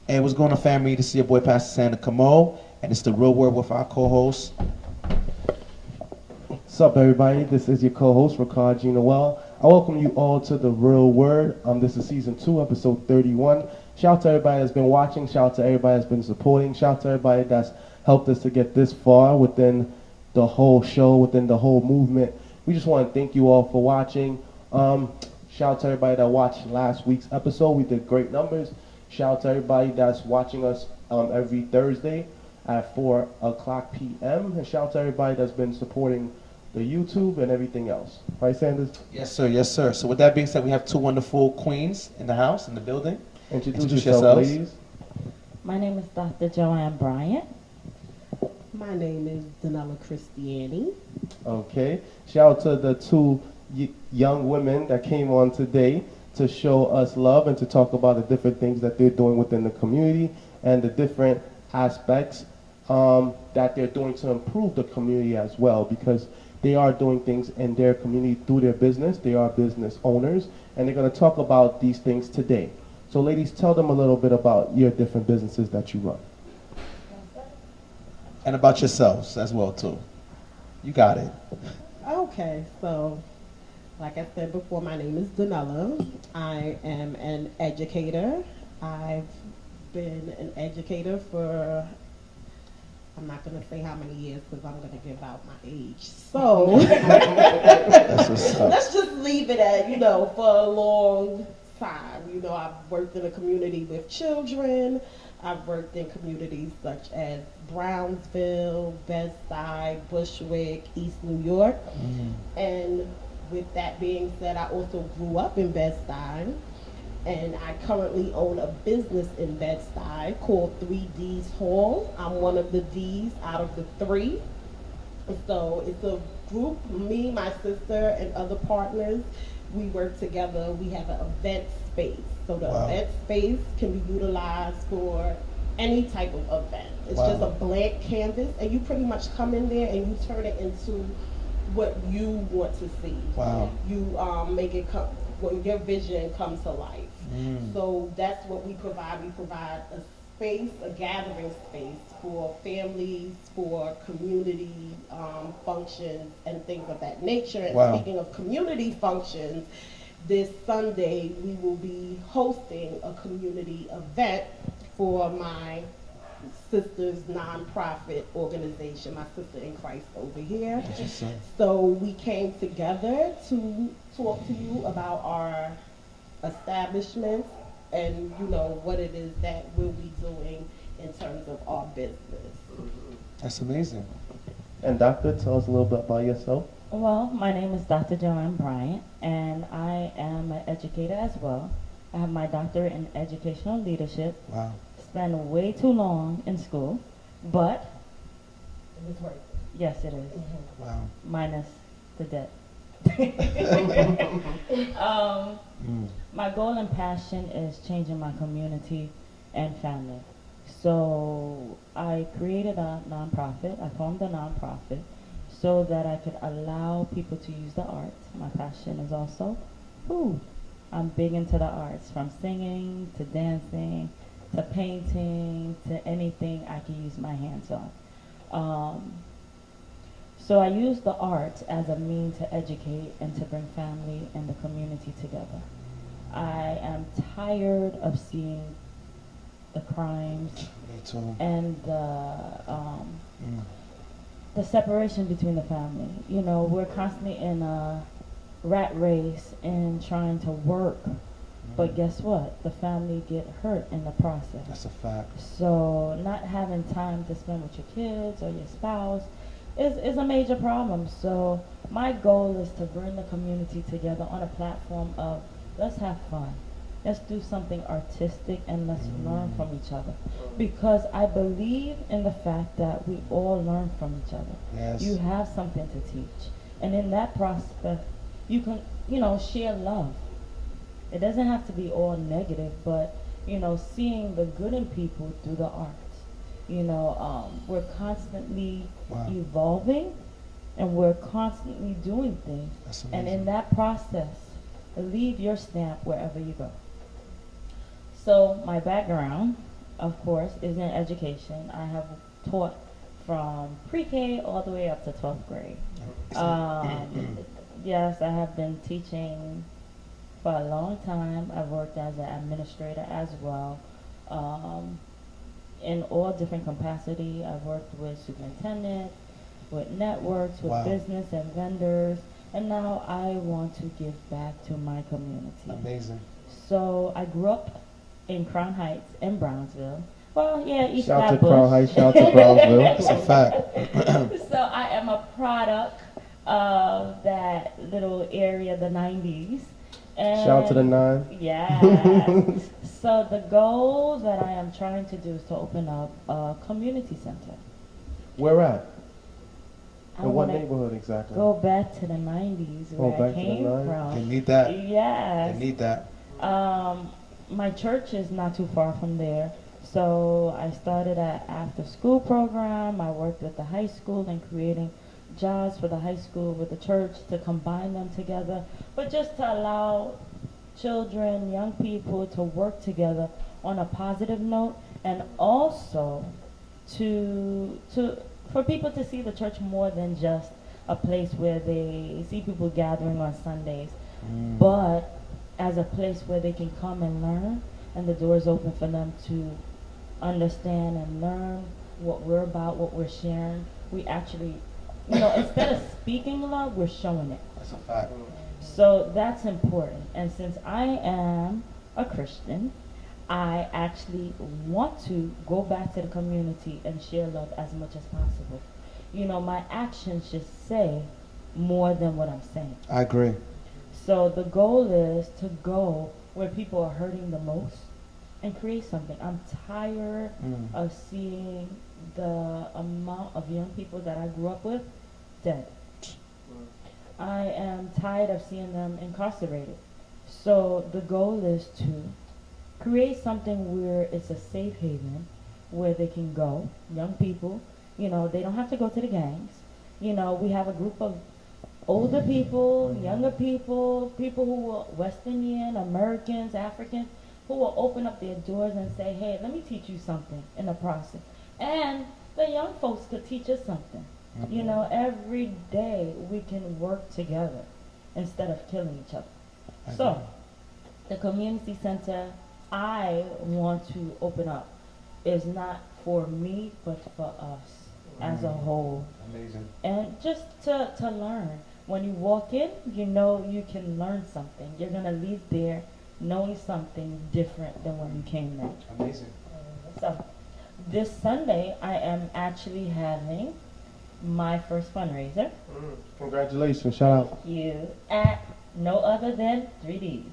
Hey, what's going on, family? This is your boy, Pastor Santa Cameau, and it's the Real Word with our co-host. What's up, everybody? This is your co-host, Rickard, Jean-Noel. I welcome you all to The Real Word. This is season 2, episode 31. Shout out to everybody that's been watching. Shout out to everybody that's been supporting. Shout out to everybody that's helped us to get this far within the whole show, within the whole movement. We just want to thank you all for watching. Shout out to everybody that watched last week's episode. We did great numbers. Shout out to everybody that's watching us every Thursday at 4 o'clock p.m. And shout out to everybody that's been supporting the YouTube and everything else. Right, Sanders? Yes, sir. Yes, sir. So with that being said, we have two wonderful queens in the house, in the building. Introduce yourself, ladies. My name is Dr. Johane Bryant. My name is Danella Christiani. Okay. Shout out to the two young women that came on today to show us love and to talk about the different things that they're doing within the community and the different aspects that they're doing to improve the community as well, because they are doing things in their community through their business. They are business owners, and they're going to talk about these things today. So ladies, tell them a little bit about your different businesses that you run. And about yourselves as well, too. You got it. Okay, so like I said before, my name is Danella. I am an educator. I've been an educator for, I'm not going to say how many years because I'm going to give out my age. So let's just leave it at, for a long time. I've worked in a community with children. I've worked in communities such as Brownsville, Bedside, Bushwick, East New York. And with that being said, I also grew up in Bed-Stuy, and I currently own a business in Bed-Stuy called 3D's Hall. I'm one of the D's out of the 3. So it's a group, me, my sister, and other partners. We work together. We have an event space. So the event space can be utilized for any type of event. It's just a blank canvas, and you pretty much come in there and you turn it into what you want to see. Wow. You make it come, when your vision comes to life. So that's what we provide. We provide a space, a gathering space for families, for community functions and things of that nature. And speaking of community functions, this Sunday we will be hosting a community event for my sister's nonprofit organization, my sister in Christ over here. So we came together to talk to you about our establishments and what it is that we'll be doing in terms of our business. That's amazing. And Doctor, tell us a little bit about yourself. Well, my name is Dr. Joanne Bryant, and I am an educator as well. I have my doctorate in educational leadership. Wow. Spent way too long in school, but It was worth it. yes, it is. Wow. Minus the debt. My goal and passion is changing my community and family. So I created a nonprofit. I formed a nonprofit so that I could allow people to use the arts. My passion is also food. I'm big into the arts, from singing to dancing to painting to anything I can use my hands on. So I use the arts as a means to educate and to bring family and the community together. I am tired of seeing the crimes Me too. and the separation between the family. We're constantly in a rat race and trying to work, but guess what? The family get hurt in the process. That's a fact. So not having time to spend with your kids or your spouse is a major problem. So my goal is to bring the community together on a platform of let's have fun. Let's do something artistic and let's learn from each other. Because I believe in the fact that we all learn from each other. Yes. You have something to teach. And in that prospect, you can, share love. It doesn't have to be all negative, but, seeing the good in people through the arts. We're constantly evolving and we're constantly doing things. That's And amazing. in that process, leave your stamp wherever you go. So my background of course, is in education. I have taught from pre-K all the way up to 12th grade. Yes, I have been teaching for a long time. I've worked as an administrator as well. In all different capacity. I've worked with superintendents, with networks, with Wow. business and vendors, and now I want to give back to my community. Amazing. So I grew up in Crown Heights in Brownsville. Well, yeah, East Shout to Flatbush. Crown Heights, shout to Brownsville. That's a fact. So I am a product of that little area, the 90s. And Shout to the 9. yeah. So the goal that I am trying to do is to open up a community center. Where at? I In what wanna neighborhood exactly? go back to the 90s Oh, where I back to the came 90s. They from. need that. Yes. They need that. My church is not too far from there. So I started an after school program. I worked with the high school and creating jobs for the high school with the church to combine them together, but just to allow children, young people to work together on a positive note, and also for people to see the church more than just a place where they see people gathering on Sundays, but as a place where they can come and learn, and the doors open for them to understand and learn what we're about, what we're sharing. We actually, instead of speaking love, we're showing it. That's a fact. So that's important. And since I am a Christian, I actually want to go back to the community and share love as much as possible. My actions should say more than what I'm saying. I agree. So the goal is to go where people are hurting the most and create something. I'm tired of seeing the amount of young people that I grew up with dead. I am tired of seeing them incarcerated. So the goal is to create something where it's a safe haven where they can go, young people, they don't have to go to the gangs. We have a group of older people, younger people, people who are West Indian, Americans, Africans, who will open up their doors and say, hey, let me teach you something in the process. And the young folks could teach us something. Every day we can work together instead of killing each other. So, the community center I want to open up is not for me, but for us as a whole. Amazing. And just to learn. When you walk in, you can learn something. You're going to leave there knowing something different than when you came there. Amazing. So, this Sunday, I am actually having my first fundraiser. Congratulations, shout out. Thank you. At no other than 3Ds.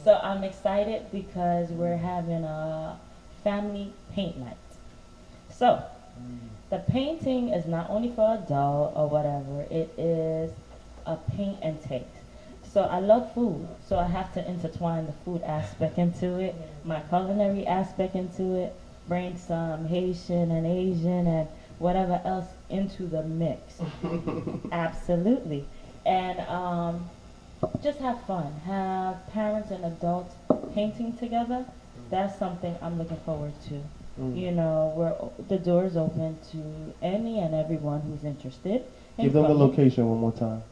So I'm excited because we're having a family paint night. So, the painting is not only for adult or whatever, it is a paint and taste. So I love food, so I have to intertwine the food aspect into it, my culinary aspect into it, bring some Haitian and Asian and whatever else into the mix. Absolutely. And just have fun. Have parents and adults painting together. That's something I'm looking forward to. Where the door is open to any and everyone who's interested. Give them the location one more time.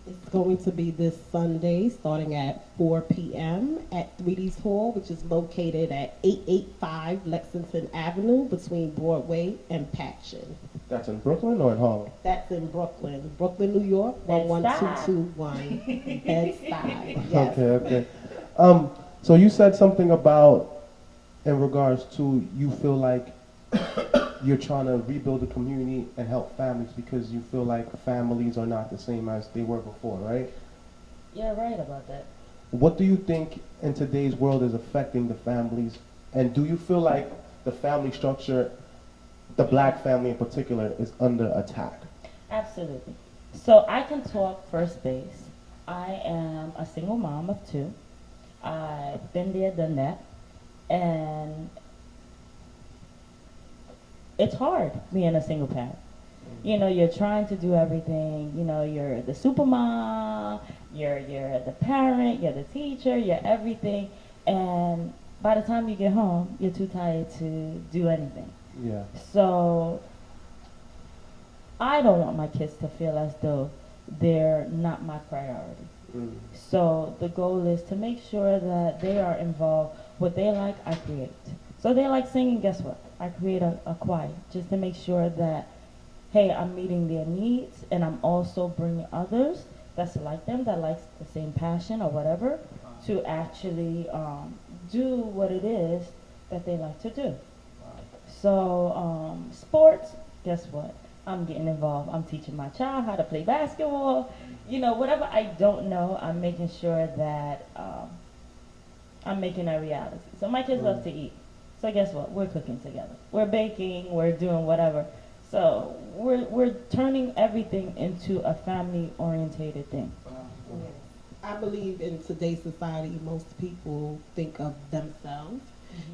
It's going to be this Sunday starting at 4 p.m. at 3D's Hall, which is located at 885 Lexington Avenue between Broadway and Patchen. That's in Brooklyn or in Harlem? That's in Brooklyn, New York, 11221. Bed-Stuy. Yes. Okay. So you said something about, in regards to, you feel like you're trying to rebuild the community and help families because you feel like families are not the same as they were before, right? You're right about that. What do you think in today's world is affecting the families? And do you feel like the family structure, the black family in particular, is under attack? Absolutely. So I can talk first base. I am a single mom of 2. I've been there, done that. And it's hard being a single parent. You're trying to do everything. You're the super mom, you're the parent, you're the teacher, you're everything. And by the time you get home, you're too tired to do anything. Yeah. So I don't want my kids to feel as though they're not my priority. Mm. So the goal is to make sure that they are involved. What they like, I create. So they like singing, guess what? I create a choir just to make sure that, hey, I'm meeting their needs, and I'm also bringing others that's like them, that likes the same passion or whatever, to actually do what it is that they like to do. So sports, guess what? I'm getting involved. I'm teaching my child how to play basketball. You know, whatever I don't know, I'm making sure that I'm making a reality. So my kids love to eat. So guess what? We're cooking together. We're baking. We're doing whatever. So we're turning everything into a family-orientated thing. I believe in today's society, most people think of themselves.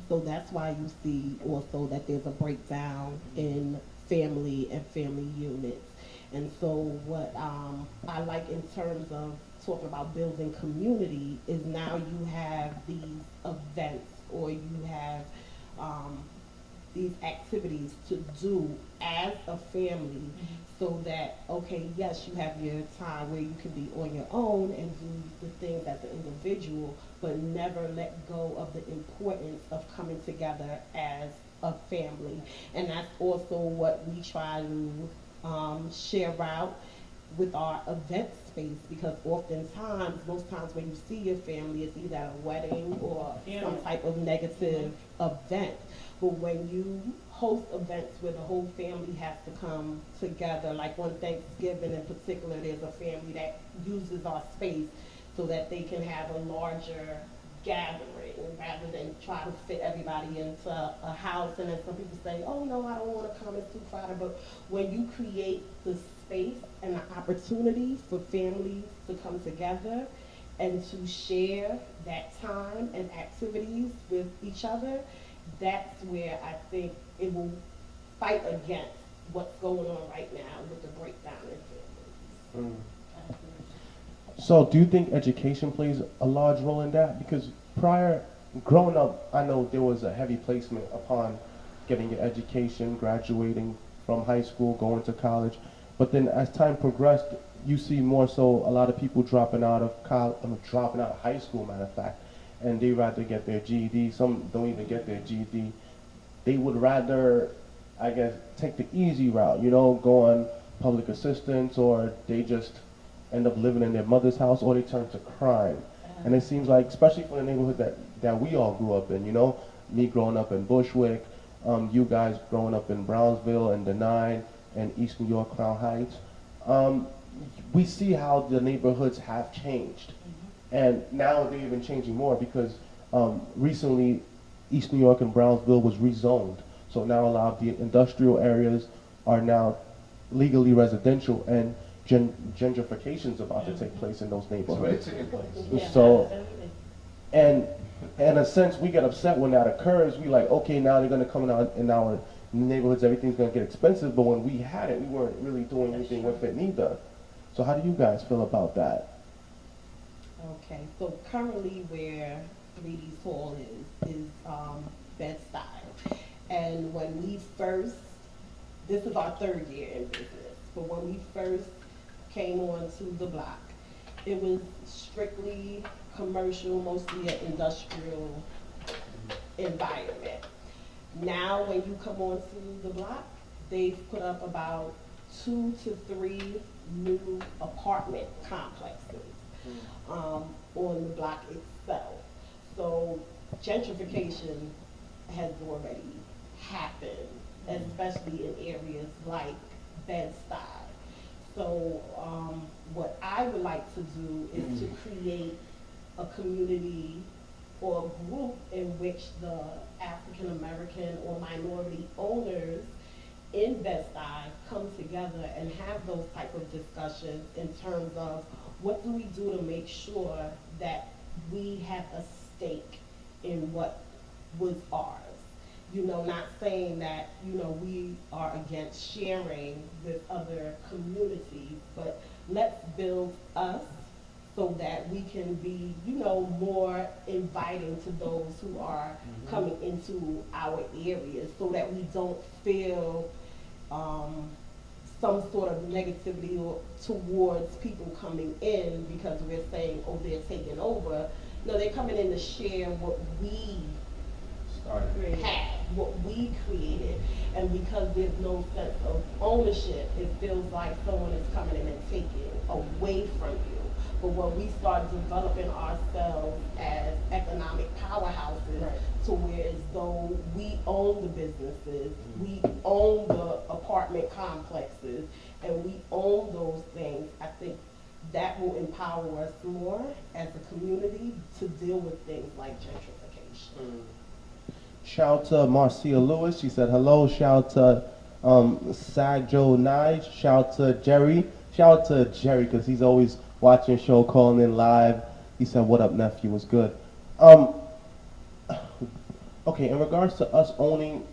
So that's why you see also that there's a breakdown in family and family units. And so what I like in terms of talking about building community is now you have these events, or you have these activities to do as a family, so that, okay, yes, you have your time where you can be on your own and do the things as an individual, but never let go of the importance of coming together as a family. And that's also what we try to share out with our event space, because oftentimes, most times when you see your family, it's either a wedding or some type of negative event. But when you host events where the whole family has to come together, like on Thanksgiving in particular, there's a family that uses our space so that they can have a larger gathering rather than try to fit everybody into a house. And then some people say, oh no, I don't want to come, it's too crowded. But when you create the space and the opportunity for families to come together and to share that time and activities with each other, that's where I think it will fight against what's going on right now with the breakdown in families. So do you think education plays a large role in that? Because growing up, I know there was a heavy placement upon getting your education, graduating from high school, going to college. But then as time progressed, you see more so a lot of people dropping out of dropping out of high school, matter of fact, and they rather get their GED. Some don't even get their GED. They would rather, I guess, take the easy route, you know, go on public assistance, or they just end up living in their mother's house, or they turn to crime. And it seems like, especially for the neighborhood that we all grew up in, you know, me growing up in Bushwick, you guys growing up in Brownsville and Denine and East New York, Crown Heights, we see how the neighborhoods have changed. And now they're even changing more, because recently East New York and Brownsville was rezoned. So now a lot of the industrial areas are now legally residential, and gentrification is about to take place in those neighborhoods. So, and in a sense, we get upset when that occurs. We like, okay, now they're going to come in our neighborhoods, everything's going to get expensive. But when we had it, we weren't really doing anything with it neither. So how do you guys feel about that? Okay, so currently where 3D's Hall is Bed-Stuy. And when we first, this is our third year in business, but when we first came onto the block, it was strictly commercial, mostly an industrial environment. Now when you come onto the block, they've put up about 2 to 3 new apartment complexes on the block itself. So gentrification has already happened, especially in areas like Bed-Stuy. So what I would like to do is to create a community or a group in which the African American or minority owners in Bed-Stuy come together and have those type of discussions in terms of what do we do to make sure that we have a stake in what was ours. You know, not saying that, you know, we are against sharing with other communities, but let's build us so that we can be, you know, more inviting to those who are coming into our areas, so that we don't feel some sort of negativity towards people coming in because we're saying, oh, they're taking over. No, they're coming in to share what we had, what we created, and because there's no sense of ownership, it feels like someone is coming in and taking away from you. But when we start developing ourselves as economic powerhouses, to where as though we own the businesses, we own the apartment complexes, and we own those things, I think that will empower us more as a community to deal with things like gentrification. Shout out to Marcia Lewis. She said hello. Shout out to Sagjo Nige. Shout out to Jerry. Shout out to Jerry because he's always watching the show, calling in live. He said, "What up, nephew? What's good?" Okay, in regards to us owning,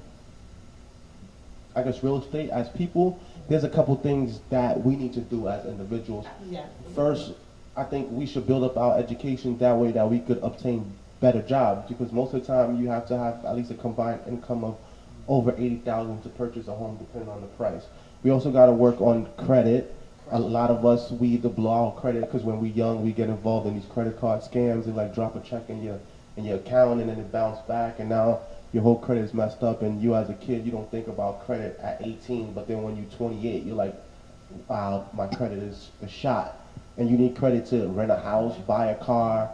I guess, real estate as people, there's a couple things that we need to do as individuals. Yes. First, I think we should build up our education that way that we could obtain better jobs, because most of the time you have to have at least a combined income of over $80,000 to purchase a home, depending on the price. We also got to work on credit. A lot of us, we either blow our credit because when we're young, we get involved in these credit card scams and like drop a check in your account and then it bounce back, and now your whole credit is messed up. And you as a kid, you don't think about credit at 18, but then when you're 28, you're like, wow, my credit is shot. And you need credit to rent a house, buy a car.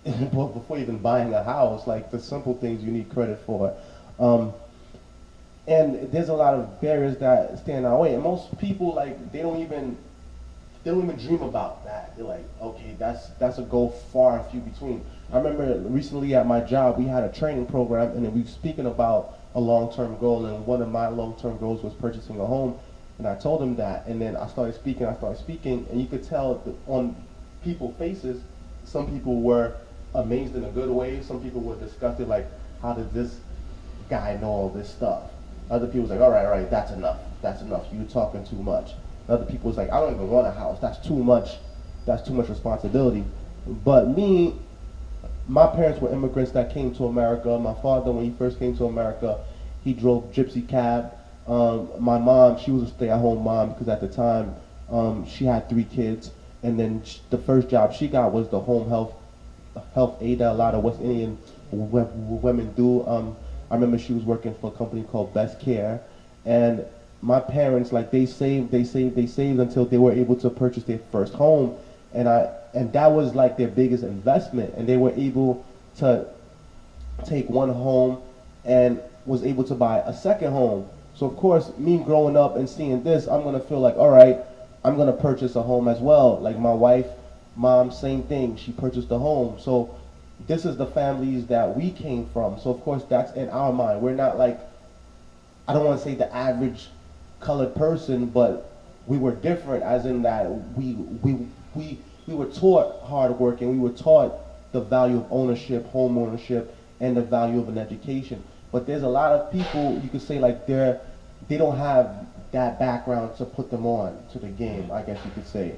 Before even buying a house, like the simple things you need credit for. And there's a lot of barriers that stand our way, and most people, like, they don't even dream about that. They're like, okay, that's a goal far and few between. I remember recently at my job we had a training program, and then we were speaking about a long-term goal, and one of my long-term goals was purchasing a home, and I told him that, and then I started speaking, and you could tell on people's faces, some people were amazed in a good way, some people were disgusted, like, how did this guy know all this stuff? Other people was like, all right, that's enough, you're talking too much. Other people was like, I don't even want a house, that's too much responsibility. But me, my parents were immigrants that came to America. My father, when he first came to America, he drove gypsy cab. My mom, she was a stay-at-home mom because at the time she had 3 kids, and then the first job she got was the home health aid that a lot of West Indian women do. I remember she was working for a company called Best Care, and my parents, like, they saved until they were able to purchase their first home, and that was like their biggest investment, and they were able to take one home and was able to buy a second home. So of course, me growing up and seeing this, I'm gonna feel like, all right, I'm gonna purchase a home as well. Like my wife, mom, same thing, she purchased a home. So this is the families that we came from. So of course that's in our mind. We're not like, I don't want to say the average colored person, but we were different as in that we were taught hard work, and we were taught the value of ownership, home ownership, and the value of an education. But there's a lot of people, you could say, like, they don't have that background to put them on to the game, I guess you could say.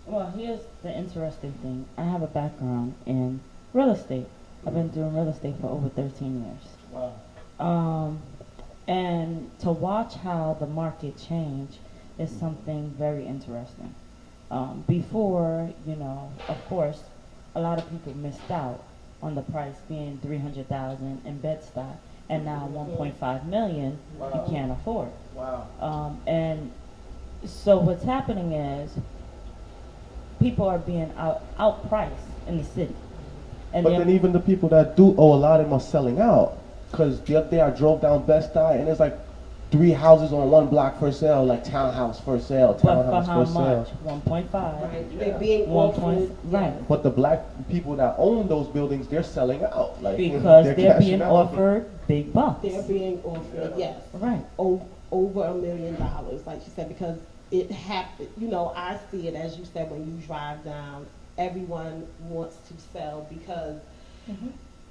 Well, here's the interesting thing. I have a background in real estate. I've been doing real estate for over 13 years. Wow. And to watch how the market changed is something very interesting. Before, of course, a lot of people missed out on the price being $300,000 in Bed-Stuy, and now $1.5 million you can't afford. Wow. And so what's happening is people are being outpriced in the city. And but then even the people that do owe a lot of them are selling out. Because the other day I drove down Bed-Stuy and there's like 3 houses on one block for sale, like townhouse for sale, townhouse but for how sale. much? 1.5. Right. They're being offered. Right. But the black people that own those buildings, they're selling out. Like, because they're being cashing out. offered big bucks. They're being offered, yes. Right. Over $1 million, like you said, because it happened. I see it, as you said, when you drive down, everyone wants to sell because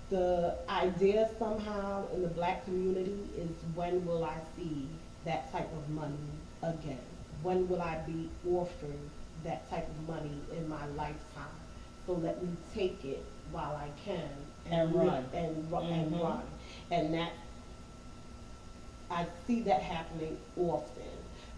the idea somehow in the black community is, when will I see that type of money again? When will I be offered that type of money in my lifetime. So let me take it while I can And run. and Mhm. run. And that I see that happening often,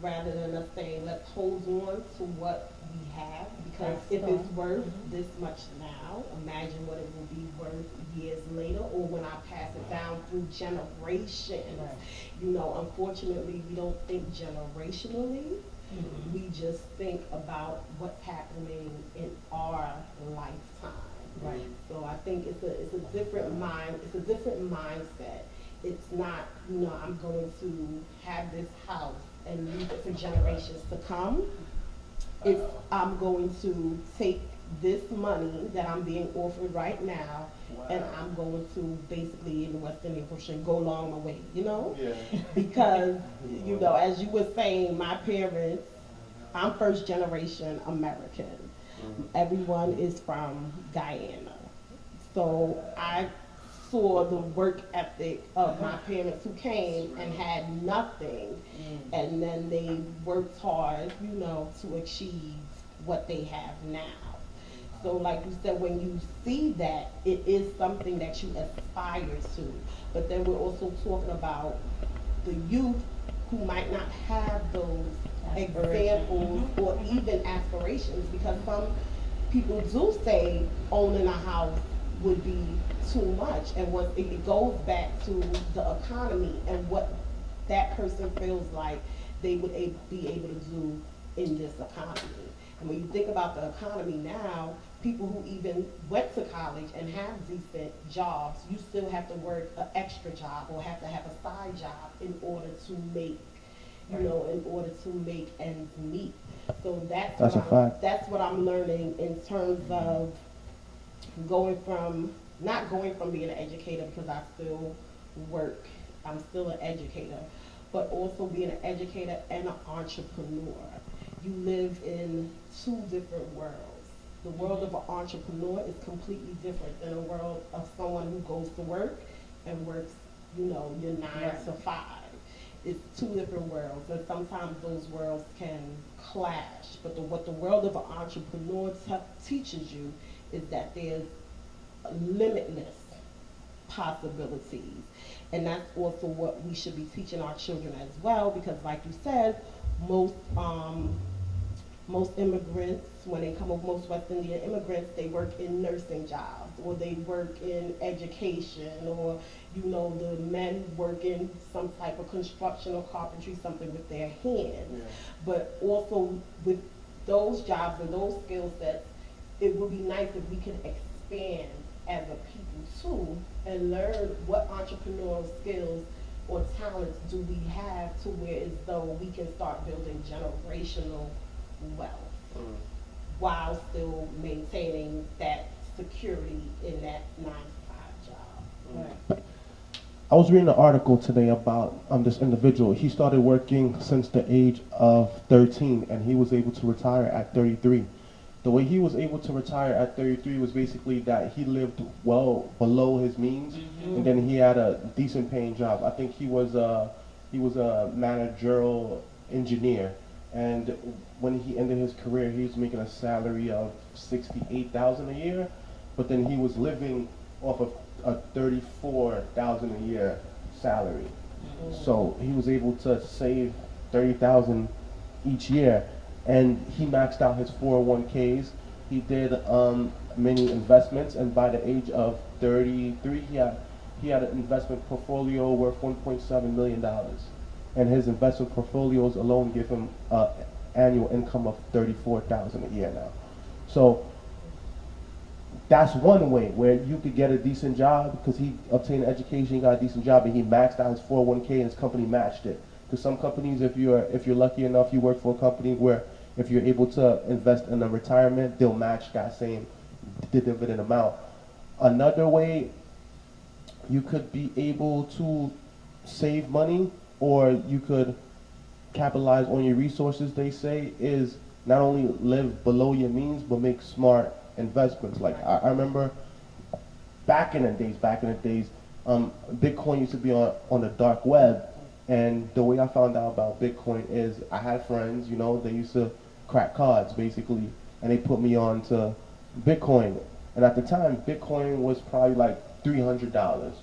rather than us saying, let's hold on to what we have, because That's if the- it's worth mhm. this much now, imagine what it will be worth years later, or when I pass it down through generations. Right. You know, unfortunately, we don't think generationally. Mhm. We just think about what's happening in our lifetime. Right. So I think it's a different mindset. It's not, you know, I'm going to have this house and leave it for generations to come. It's I'm going to take this money that I'm being offered right now, and I'm going to basically, in the West Indian portion, go along my way, you know? Yeah. Because, you know, as you were saying, my parents, I'm first generation American. Everyone is from Guyana. So I saw the work ethic of my parents who came and had nothing, and then they worked hard, you know, to achieve what they have now. So like you said, when you see that, it is something that you aspire to. But then we're also talking about the youth who might not have those examples or even aspirations, because some people do say owning a house would be too much, and once it goes back to the economy and what that person feels like they would be able to do in this economy. And when you think about the economy now, people who even went to college and have decent jobs, you still have to work an extra job or have to have a side job in order to make, you know, in order to make ends meet. So that's That's a fact. that's what I'm learning in terms of not going from being an educator, because I still work, I'm still an educator, but also being an educator and an entrepreneur. You live in two different worlds. The world of an entrepreneur is completely different than a world of someone who goes to work and works, you know, your 9 to 5. It's two different worlds, and sometimes those worlds can clash. But what the world of an entrepreneur teaches you is that there's limitless possibilities. And that's also what we should be teaching our children as well, because like you said, most immigrants, when they come over, most West Indian immigrants, they work in nursing jobs, or they work in education, or, you know, the men work in some type of construction or carpentry, something with their hands. Yeah. But also with those jobs and those skill sets, it would be nice if we could expand as a people too, and learn what entrepreneurial skills or talents do we have, to where as though we can start building generational wealth while still maintaining that security in that 9 to 5 job. Right. I was reading an article today about this individual. He started working since the age of 13, and he was able to retire at 33. The way he was able to retire at 33 was basically that he lived well below his means, and then he had a decent paying job. I think he was a managerial engineer, and when he ended his career, he was making a salary of $68,000 a year, but then he was living off of a $34,000 a year salary. So he was able to save $30,000 each year, and he maxed out his 401ks. He did many investments, and by the age of 33, he had an investment portfolio worth $1.7 million, and his investment portfolios alone give him annual income of $34,000 a year now. So that's one way where you could get a decent job, because he obtained an education, he got a decent job, and he maxed out his 401k, and his company matched it. Because some companies, if you're lucky enough, you work for a company where if you're able to invest in a retirement, they'll match that same dividend amount. Another way you could be able to save money, or you could capitalize on your resources, they say, is not only live below your means, but make smart investments. Like I remember back in the days, Bitcoin used to be on the dark web, and the way I found out about Bitcoin is I had friends, you know, they used to crack cards basically, and they put me on to Bitcoin. And at the time, Bitcoin was probably like $300,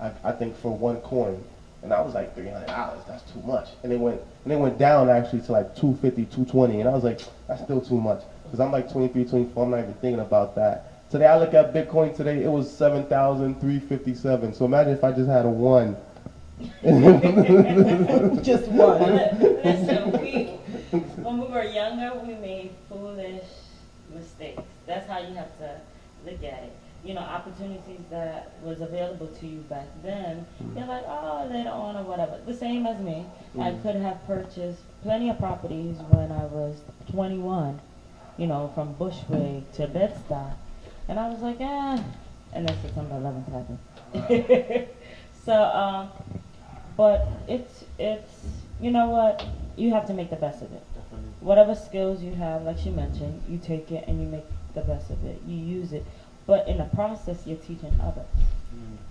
I think, for one coin. And I was like, $300, that's too much. And it went down actually to like 250, 220. And I was like, that's still too much. Because I'm like 23, 24, I'm not even thinking about that. Today I look at Bitcoin today, it was 7,357. So imagine if I just had a one. Just one. Listen, when we were younger, we made foolish mistakes. That's how you have to look at it. You know, opportunities that was available to you back then, you're like, oh, later on or whatever. The same as me. I could have purchased plenty of properties when I was 21, you know, from Bushwick to Bed-Stuy. And I was like, and then September 11th happened. So, but it's, you know what, you have to make the best of it. Whatever skills you have, like she mentioned, you take it and you make the best of it. You use it. But in the process, you're teaching others.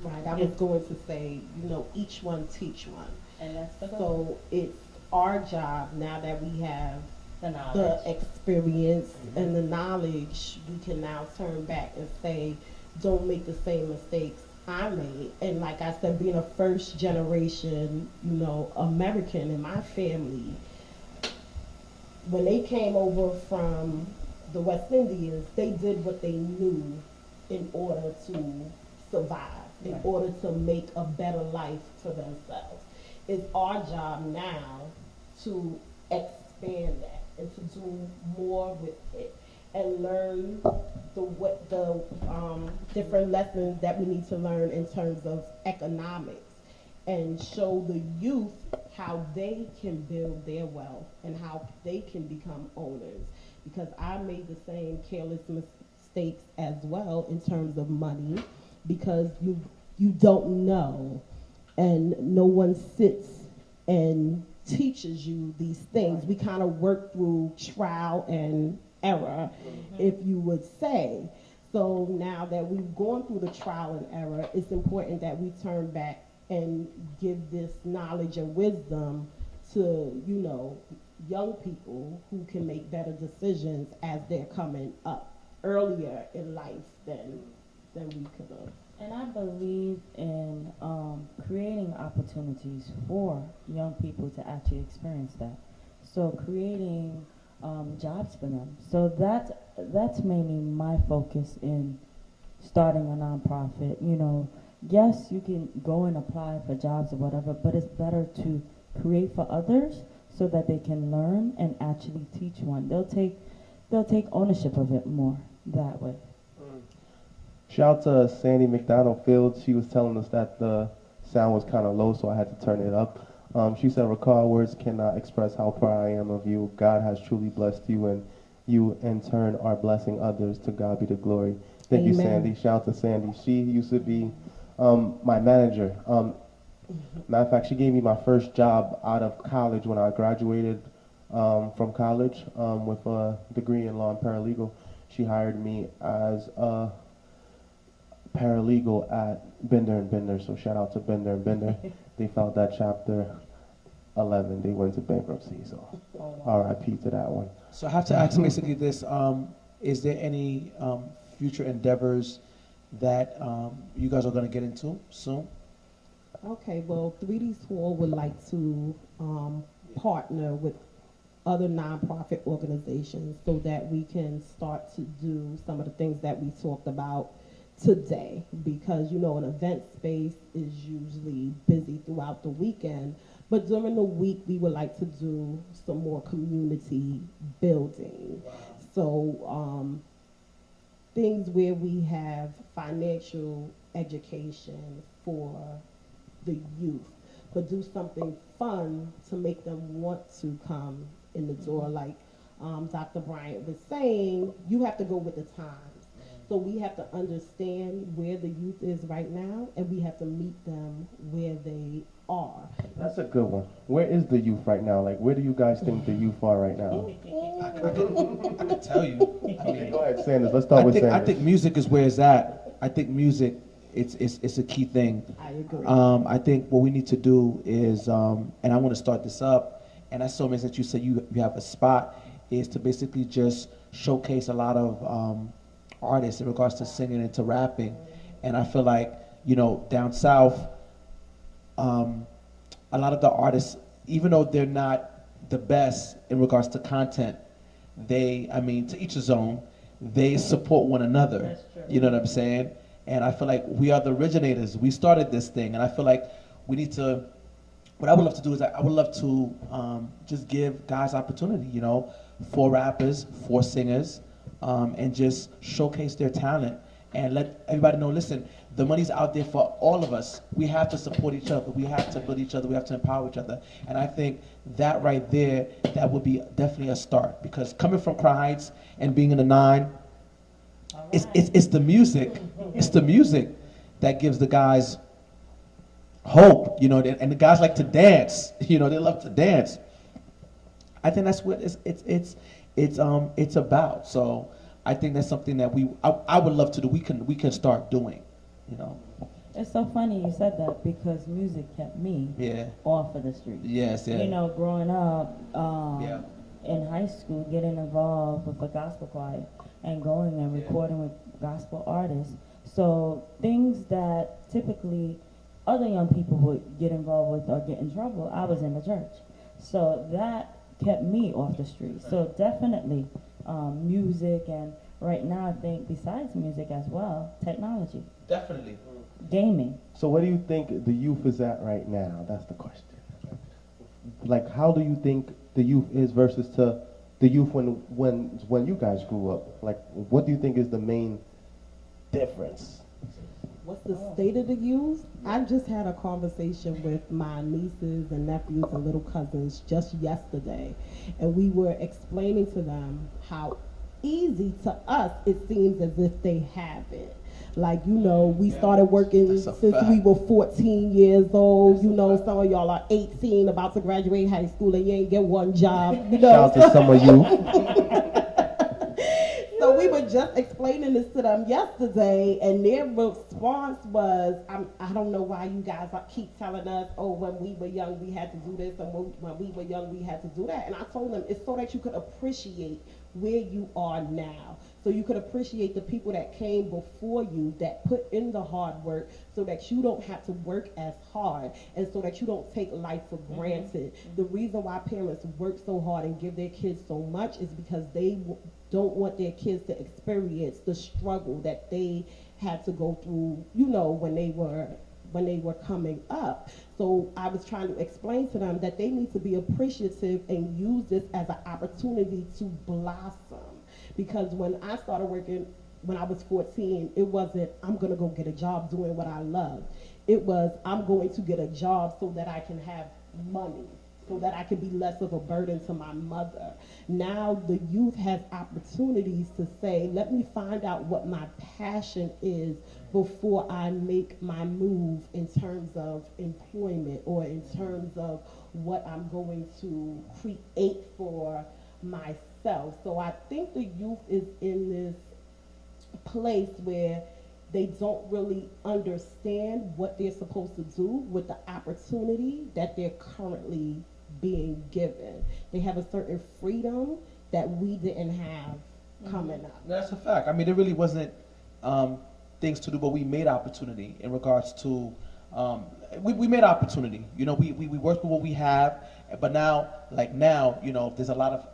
Right, I was going to say, you know, each one teach one. And that's the goal. So it's our job, now that we have The knowledge. the experience and the knowledge, we can now turn back and say, don't make the same mistakes I made. And like I said, being a first generation, you know, American in my family, when they came over from the West Indies, they did what they knew in order to survive, in Right. order to make a better life for themselves. It's our job now to expand that and to do more with it and learn the different lessons that we need to learn in terms of economics, and show the youth how they can build their wealth and how they can become owners. Because I made the same careless mistakes as well in terms of money, because you don't know, and no one sits and teaches you these things. We kind of work through trial and error, if you would say. So now that we've gone through the trial and error, it's important that we turn back and give this knowledge and wisdom to, you know, young people who can make better decisions as they're coming up earlier in life than we could have. And I believe in creating opportunities for young people to actually experience that. So creating jobs for them. So that's mainly my focus in starting a nonprofit. You know, yes, you can go and apply for jobs or whatever, but it's better to create for others so that they can learn and actually teach one. They'll take ownership of it more that way. Shout out to Sandy McDonald Fields. She was telling us that the sound was kind of low, so I had to turn it up. She said, Rickard, words cannot express how proud I am of you. God has truly blessed you, and you, in turn, are blessing others. To God be the glory. Thank you, Sandy. Shout out to Sandy. She used to be my manager. Matter of fact, she gave me my first job out of college when I graduated from college with a degree in law and paralegal. She hired me as a paralegal at Bender and Bender, so shout out to Bender and Bender. They filed that chapter 11. They went into bankruptcy, so R.I.P. to that one. So I have to ask basically this, is there any future endeavors that you guys are going to get into soon? Okay, well, 3D Swore would like to partner with other nonprofit organizations so that we can start to do some of the things that we talked about today, because, you know, an event space is usually busy throughout the weekend, but during the week we would like to do some more community building. Wow. So things where we have financial education for the youth, but do something fun to make them want to come in the door. Like Dr. Bryant was saying, you have to go with the times. So we have to understand where the youth is right now, and we have to meet them where they are. That's a good one. Where is the youth right now? Like, where do you guys think the youth are right now? I can tell you. Okay, go ahead, Sanders. Let's start with Sanders. I think music is where it's at. I think music, it's a key thing. I agree. I think what we need to do is, and I want to start this up, and I saw, Miss, that you said you have a spot, is to basically just showcase a lot of artists in regards to singing and to rapping. And I feel like, you know, down south, a lot of the artists, even though they're not the best in regards to content, I mean, to each his own, they support one another. That's true. You know what I'm saying? And I feel like we are the originators. We started this thing, and I feel like we need to. What I would love to do is I would love to just give guys opportunity, you know, for rappers, for singers, and just showcase their talent and let everybody know, listen, the money's out there for all of us. We have to support each other. We have to build each other. We have to empower each other. And I think that right there, that would be definitely a start. Because coming from Crown Heights and being in the 9, it's the music. It's the music that gives the guys hope, you know, and the guys like to dance. You know, they love to dance. I think that's what it's about. So I think that's something that I would love to do. We can start doing, you know. It's so funny you said that because music kept me off of the street. Yes, yeah. You know, growing up Yeah. in high school, getting involved with the gospel choir and going and recording with gospel artists. So things that typically other young people would get involved with or get in trouble, I was in the church. So that kept me off the street. So definitely music, and right now I think besides music as well, technology. Definitely. Gaming. So where do you think the youth is at right now? That's the question. Like, how do you think the youth is versus to the youth when you guys grew up? Like, what do you think is the main difference? What's the state of the youth? I just had a conversation with my nieces and nephews and little cousins just yesterday, and we were explaining to them how easy to us it seems as if they have it. Like, you know, we started working since we were 14 years old. You know, some of y'all are 18, about to graduate high school, and you ain't get one job. You know? Shout out to some of you. So we were just explaining this to them yesterday, and their response was, I don't know why you guys keep telling us, oh, when we were young we had to do this, and when we were young we had to do that. And I told them it's so that you could appreciate where you are now. So you could appreciate the people that came before you that put in the hard work so that you don't have to work as hard and so that you don't take life for granted. The reason why parents work so hard and give their kids so much is because they don't want their kids to experience the struggle that they had to go through, you know, when they were coming up. So I was trying to explain to them that they need to be appreciative and use this as an opportunity to blossom. Because when I started working, when I was 14, it wasn't, I'm gonna go get a job doing what I love. It was, I'm going to get a job so that I can have money, so that I can be less of a burden to my mother. Now the youth has opportunities to say, let me find out what my passion is before I make my move in terms of employment or in terms of what I'm going to create for myself. So I think the youth is in this place where they don't really understand what they're supposed to do with the opportunity that they're currently being given. They have a certain freedom that we didn't have coming up. That's a fact. I mean, there really wasn't things to do, but we made opportunity in regards to, we made opportunity. You know, we worked with what we have, but now, you know, there's a lot of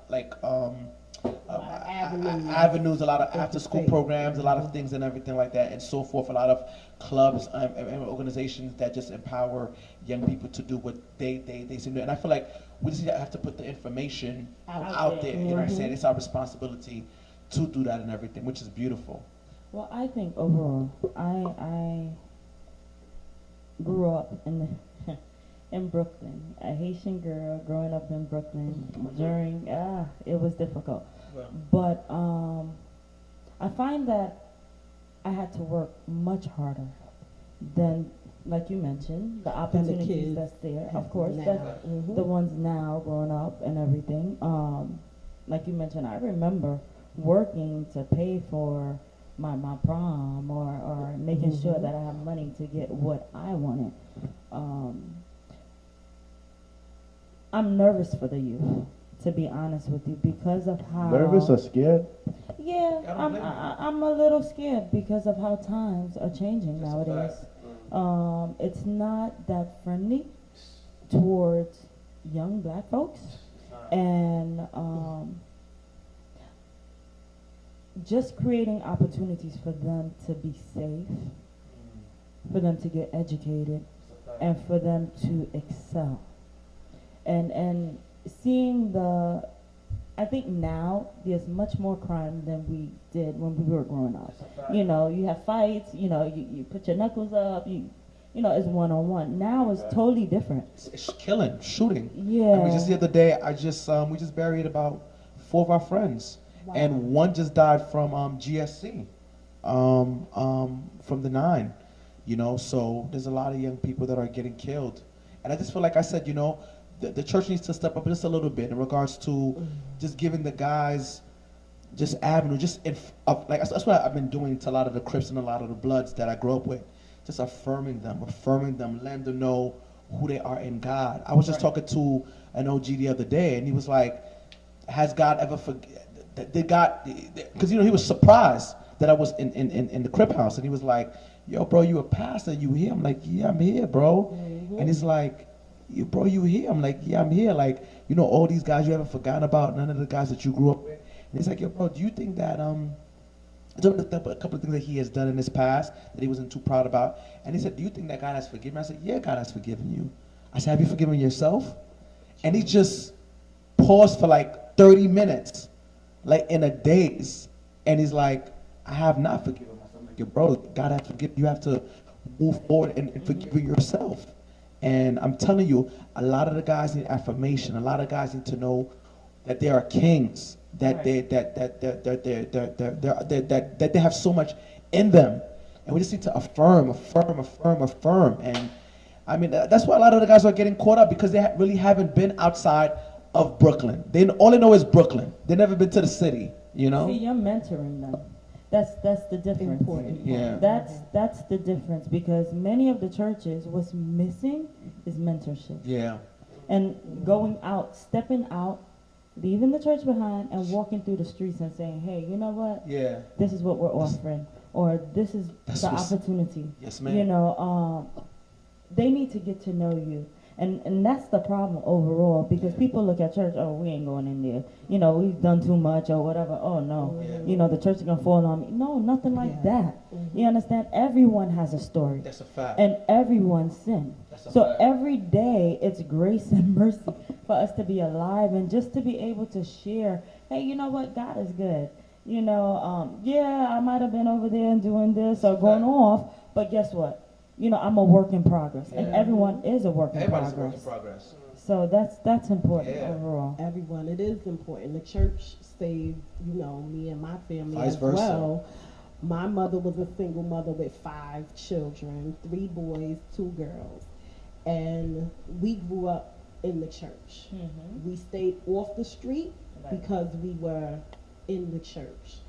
avenues, a lot of after school programs, a lot of things and everything like that and so forth, a lot of clubs and organizations that just empower young people to do what they seem to do. And I feel like we just have to put the information out there. You know what I'm saying? It's our responsibility to do that and everything, which is beautiful. Well, I think overall, I grew up in Brooklyn, a Haitian girl growing up in Brooklyn during, it was difficult. Wow. But I find that I had to work much harder than, like you mentioned, the opportunities that's there. Of course, that's the ones now growing up and everything. Like you mentioned, I remember working to pay for my prom or making sure that I have money to get what I wanted. I'm nervous for the youth to be honest with you, because of how Nervous or scared? yeah, I don't I'm blame you. I'm a little scared because of how times are changing That's a nowadays. fact. It's not that friendly towards young black folks, and just creating opportunities for them to be safe, for them to get educated, and for them to excel. And seeing the, I think now there's much more crime than we did when we were growing up. You know, you have fights, you know, you put your knuckles up, you know, it's one-on-one. Now it's totally different. It's killing, shooting. Yeah. I mean, just the other day, we just buried about 4 of our friends, and one just died from GSC, from the 9. You know, so there's a lot of young people that are getting killed, and I just feel like I said, you know, the church needs to step up just a little bit in regards to just giving the guys just avenue, like that's what I've been doing to a lot of the Crips and a lot of the Bloods that I grew up with, just affirming them, letting them know who they are in God. I was just talking to an OG the other day, and he was like, has God ever did God, because you know he was surprised that I was in the Crip house, and he was like, yo, bro, you a pastor, you here? I'm like, yeah, I'm here, bro. And he's like, bro, you here? I'm like, yeah, I'm here. Like, you know, all these guys you haven't forgotten about, none of the guys that you grew up with. And he's like, yo, bro, do you think that, a couple of things that he has done in his past that he wasn't too proud about. And he said, do you think that God has forgiven me? I said, yeah, God has forgiven you. I said, have you forgiven yourself? And he just paused for like 30 minutes, like in a daze. And he's like, I have not forgiven myself. I'm like, yo, bro, God has forgiven you. You have to move forward and forgive yourself. And I'm telling you, a lot of the guys need affirmation. A lot of guys need to know that they are kings, that they have so much in them, and we just need to affirm. And I mean, that's why a lot of the guys are getting caught up, because they really haven't been outside of Brooklyn. All they know is Brooklyn. They've never been to the city. You know. See, you're mentoring them. That's the difference. Important. Yeah. That's the difference, because many of the churches, what's missing is mentorship. Yeah. And going out, stepping out, leaving the church behind, and walking through the streets and saying, hey, you know what? Yeah. This is what we're offering, or this is the opportunity. Yes, ma'am. You know, they need to get to know you. And that's the problem overall, because people look at church, oh, we ain't going in there. You know, we've done too much or whatever. Oh, no. Yeah. You know, the church is going to fall on me. No, nothing like that. You understand? Everyone has a story. That's a fact. And everyone sin. That's a So fact. every day it's grace and mercy for us to be alive, and just to be able to share, hey, you know what? God is good. You know, yeah, I might have been over there and doing this or going off, but guess what? You know, I'm a work in progress, and Yeah. everyone is a work in Everybody's progress. a work in progress. So that's important Yeah. overall. Everyone, it is important. The church saved, you know, me and my family Vice as versa. well. My mother was a single mother with 5 children, 3 boys, 2 girls. And we grew up in the church. We stayed off the street because we were in the church.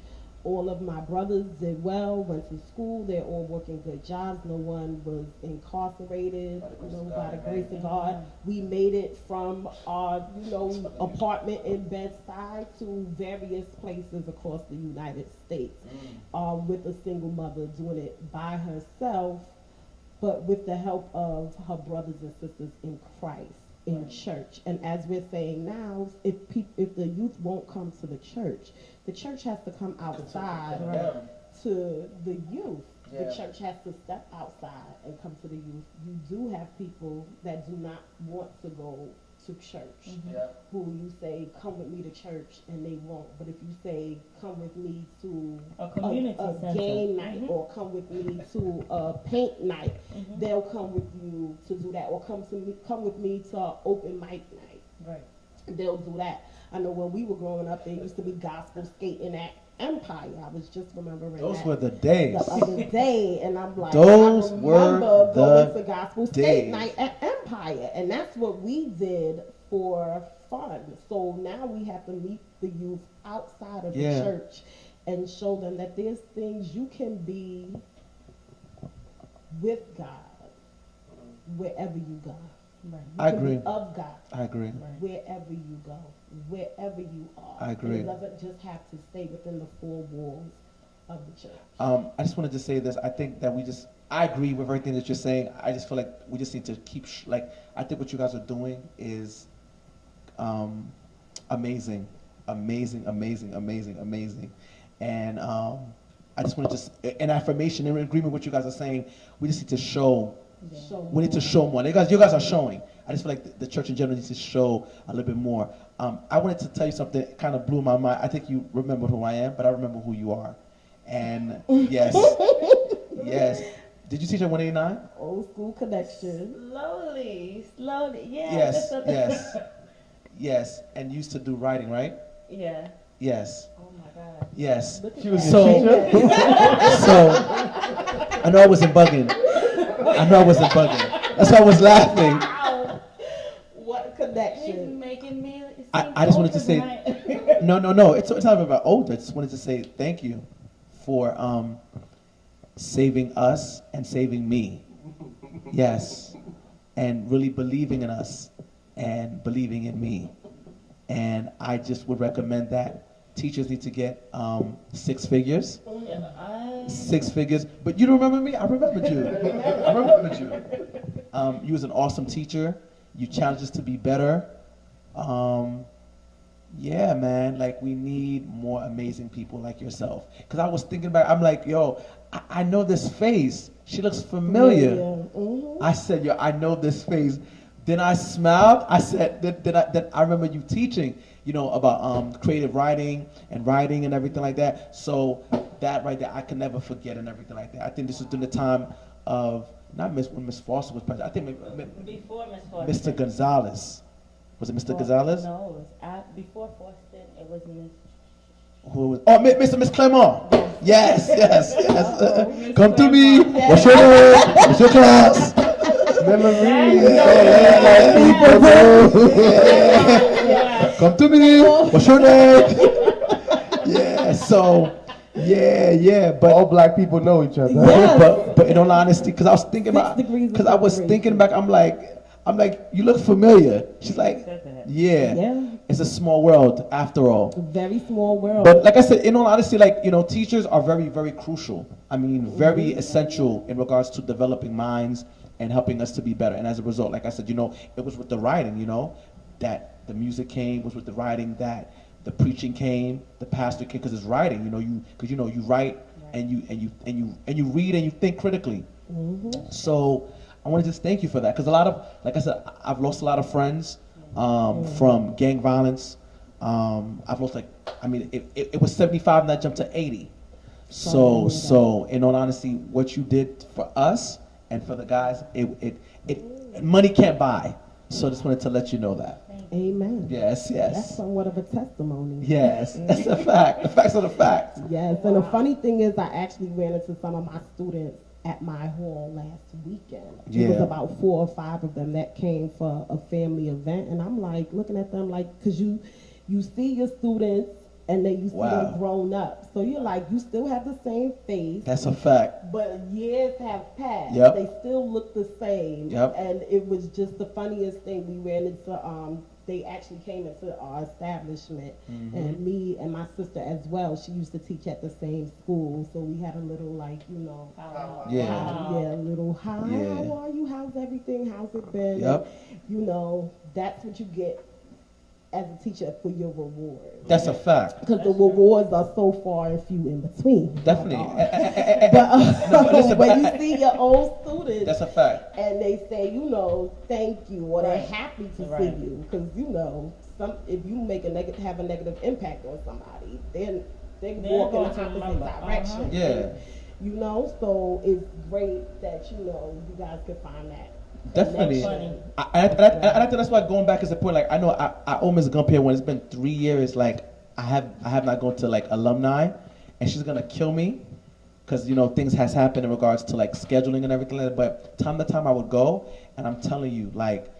All of my brothers did well, went to school, they're all working good jobs. No one was incarcerated, you know, by the grace of God. We made it from our, you know, apartment in Bed-Stuy to various places across the United States, with a single mother doing it by herself, but with the help of her brothers and sisters in Christ, in church. And as we're saying now, if the youth won't come to the church has to come outside to the youth. Yeah. The church has to step outside and come to the youth. You do have people that do not want to go to church, who you say, come with me to church, and they won't. But if you say, come with me to A community a center. game night, or come with me to a paint night, they'll come with you to do that. Or come with me to open mic night. Right. They'll do that. I know when we were growing up, there used to be gospel skating at Empire. I was just remembering Those that were the days. the other day, and I'm like, Those I were remember going the to gospel skate days. night at Empire, and that's what we did for fun. So now we have to meet the youth outside of the church and show them that there's things you can be with God wherever you go. Right. I To be agree. of God. I agree. Right. Wherever you go, wherever you are. I agree. It doesn't just have to stay within the four walls of the church. I just wanted to say this. I think that I agree with everything that you're saying. I just feel like we just need to keep, I think what you guys are doing is amazing. Amazing, amazing, amazing, amazing. And I just want to an affirmation in agreement with what you guys are saying. We just need to show. We need to show more. You guys are showing. I just feel like the church in general needs to show a little bit more. I wanted to tell you something that kind of blew my mind. I think you remember who I am, but I remember who you are. And yes, yes. Did you teach at 189? Old school connection. Slowly, yeah. Yes, yes, yes. And used to do writing, right? Yeah. Yes. Oh my God. Yes. She was So, your teacher? so I know I wasn't bugging. That's why I was laughing. Wow. What He's connection? making me. I just wanted to say, no. It's not about old. I just wanted to say thank you for saving us and saving me. Yes, and really believing in us and believing in me. And I just would recommend that teachers need to get 6 figures. Yeah, 6 figures. But you don't remember me? I remembered you. I remembered you. You was an awesome teacher. You challenged us to be better. Yeah, man, like we need more amazing people like yourself. Because I was thinking about, I'm like, yo, I know this face. She looks familiar. Mm-hmm. I said, yo, I know this face. Then I smiled. I said, then I remember you teaching, about creative writing and everything like that. So that right there, I can never forget and everything like that. I think this was during the time of, not when Miss Foster was president, I think before Miss Foster. Mr. Gonzalez. Was it Mr. Gonzalez? No, it was before Foster. It was Miss. Who was? Oh, Mr. Clement. Yes. Come to me. What's your name? What's your class? Memories. Yeah. Come to me. What's your name? Yeah. So, yeah. But all black people know each other. Yes. but in all honesty, because I was thinking 6 about, degrees of because I was separation. thinking back, I'm like, you look familiar. She's like, Said that. yeah. It's a small world after all. Very small world. But like I said, in all honesty, teachers are very, very crucial. I mean, very essential in regards to developing minds and helping us to be better. And as a result, like I said, it was with the writing, that the music came, was with the writing, that the preaching came, the pastor came, because it's writing, you write and you read and you think critically. Mm-hmm. So I want to just thank you for that, because a lot of, like I said, I've lost a lot of friends from gang violence. I've lost it was 75 and I jumped to 80. So in all honesty, what you did for us and for the guys, it money can't buy. So I just wanted to let you know that. Amen. Yes. That's somewhat of a testimony. Yes, that's a fact. The facts are the facts. Yes, and the funny thing is I actually ran into some of my students at my hall last weekend. It was Yeah. about 4 or 5 of them that came for a family event, and I'm like looking at them like, because you see your students and then you see Wow. them grown up. So you're like, you still have the same face, That's a fact. but years have passed. Yep. They still look the same. Yep. And it was just the funniest thing. We ran into, they actually came into our establishment, Mm-hmm. and me and my sister as well. She used to teach at the same school, so we had a little Yeah. a little hi, Yeah. how are you? How's everything? How's it been? Yep. That's what you get as a teacher for your reward. That's a fact. Because the rewards are so far and few in between. Definitely. But listen, when but you see your own students That's a fact. and they say, thank you, or they're Right. happy to Right. see you, because if you make have a negative impact on somebody, then they're They're walking going in to opposite remember. direction. Yeah. So it's great that you guys can find that. Definitely. Funny. I think that's why going back is important. Like I know I owe Ms. Gump here when it's been 3 years. Like I have not gone to like alumni, and she's gonna kill me because things has happened in regards to like scheduling and everything like that. But time to time I would go, and I'm telling you, like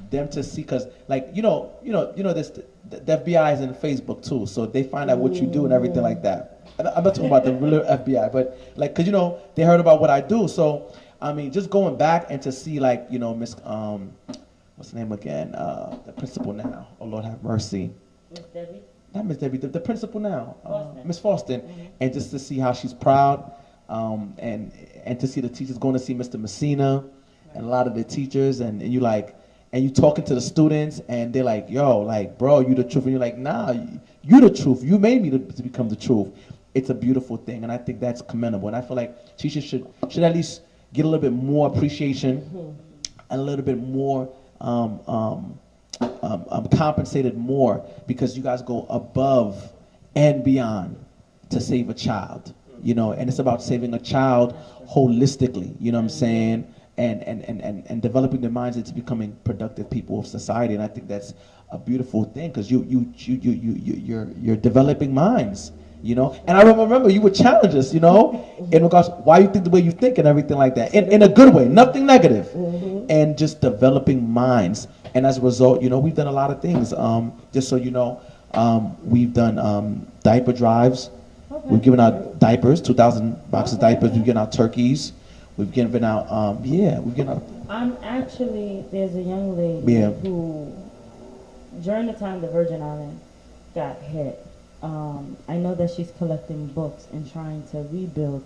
them to see, because like this the FBI is in Facebook too, so they find out what you do and everything like that. I'm not talking about the real FBI, but like because they heard about what I do, so. I mean, just going back and to see like Miss what's the name again? The principal now. Oh Lord, have mercy. Miss Debbie? Not Miss Debbie, the principal now, Faustin. Miss Faustin, and just to see how she's proud, and to see the teachers going to see Mr. Messina, and a lot of the teachers, and you like, and you talking to the students, and they're like, yo, like, bro, you the truth, and you're like, nah, you the truth, you made me to become the truth. It's a beautiful thing, and I think that's commendable, and I feel like teachers should at least get a little bit more appreciation, and a little bit more compensated more, because you guys go above and beyond to save a child, you know, and it's about saving a child holistically, you know what I'm saying, and developing their minds into becoming productive people of society, and I think that's a beautiful thing, because you're developing minds, you know, and I remember you would challenge us, you know, in regards why you think the way you think and everything like that, in a good way, nothing negative, and just developing minds. And as a result, you know, we've done a lot of things. Just so you know, we've done diaper drives. Okay. We've given out diapers, 2,000 boxes of diapers. We've given out turkeys. We've given out, we've given out. I'm actually, there's a young lady who, during the time the Virgin Islands got hit, I know that she's collecting books and trying to rebuild